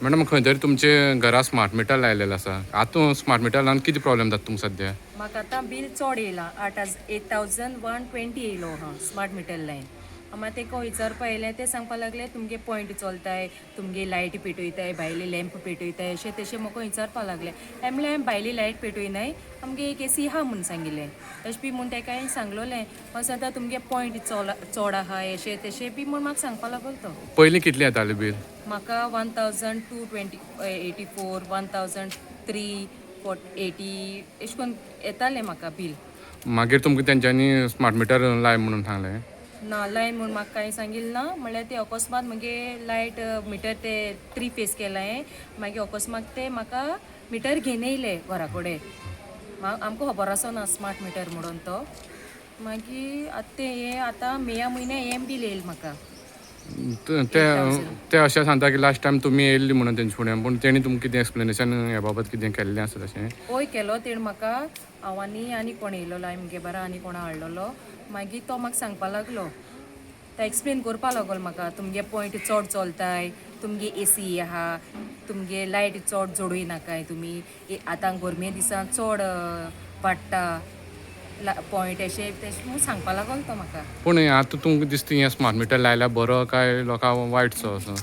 Madam खंय तरी तुमचे घरा स्मार्ट मिटर लायलेलें आसा. आतां स्मार्ट मिटर लावन कितें प्रॉब्लेम जाता तुमकां सद्या? म्हाका आतां बील चड येयलां 8,120 येयलो हा स्मार्ट मिटर लायन. मागीर तेका विचारपा येयलें ते सांगपा लागले तुमगे पॉयंट चलताय, तुमगे लायट पेटयताय, भायली लॅम्प पेटयताय अशें तशें म्हाका विचारपा लागले. हांवें म्हणलें हांवें भायली लायट पेटयनाय, आमगे एक एसी आहा म्हूण सांगिल्लें. तशें बी म्हूण तेका हांवें सांगलोलें. मागीर आतां तुमगे पॉयंट चड आहाय अशें तशें बी म्हूण म्हाका सांगपा लागलो तो. पयलीं कितलें येतालें बील? म्हाका 1,284, 1,380 अशें करून येतालें म्हाका बील. मागीर तुमकां तेंच्यांनी स्मार्ट मिटर लाय म्हणून सांगलें? ना लायन म्हणून म्हाका कांय सांगिल्लें ना. म्हणल्यार ते अकस्मात म्हगे लायट मिटर ते 3 फेस केला हांवें. मागीर अकस्मात ते म्हाका मिटर घेवन येयले घरा कडेन. आमकां खबर आसना स्मार्ट मिटर म्हणून तो. मागीर आतां मेया म्हयन्या हें बील येयलें म्हाका. ते अशें सांगता की लास्ट टायम तुमी येयल्ली म्हणून तेंचे फुड्यान, पूण तेणी तुमकां कितें एक्सप्लेनेशन ह्या बाबत कितें केल्लें आसा तशें? हय केलो तेणी म्हाका. हांव आनी कोण येयलोलो हांवें म्हगे बारा आनी कोणा हाडलोलो. मागीर तो म्हाका सांगपा लागलो. तो एक्सप्लेन करपा लागलो म्हाका तुमगे पॉयंट चड चलताय, तुमगे एसी आहा, तुमगे लायट चड जोडूय नाकाय तुमी. आतां गरमे दिसान चड वाडटा पॉयंट अशें तशें म्हूण सांगपा लागलो तो म्हाका. पूण आतां तुमकां दिसता हें स्मार्ट मिटर लायल्यार बरो काय लोकां वायटसो असो?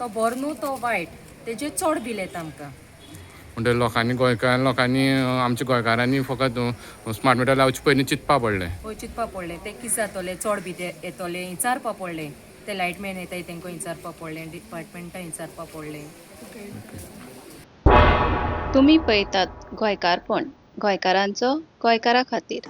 तो बरो न्हू तो वायट. तेजेर चड बील येता आमकां. म्हणजे लोकांनी आमच्या गोंयकारांनी फकत स्मार्ट मिटर लावचे पयलीं चिंतपा पडलें. हय चिंतपा पडलें तें कितें जातलें चड बी येतलें विचारपा पडलें. ते लायटमॅन येताय तांकां विचारपा पडलें, डिपार्टमेंटान विचारपा पडलें. तुम्ही पळयतात गोंयकारपण, गोंयकारांचो गोंयकारा खातीर.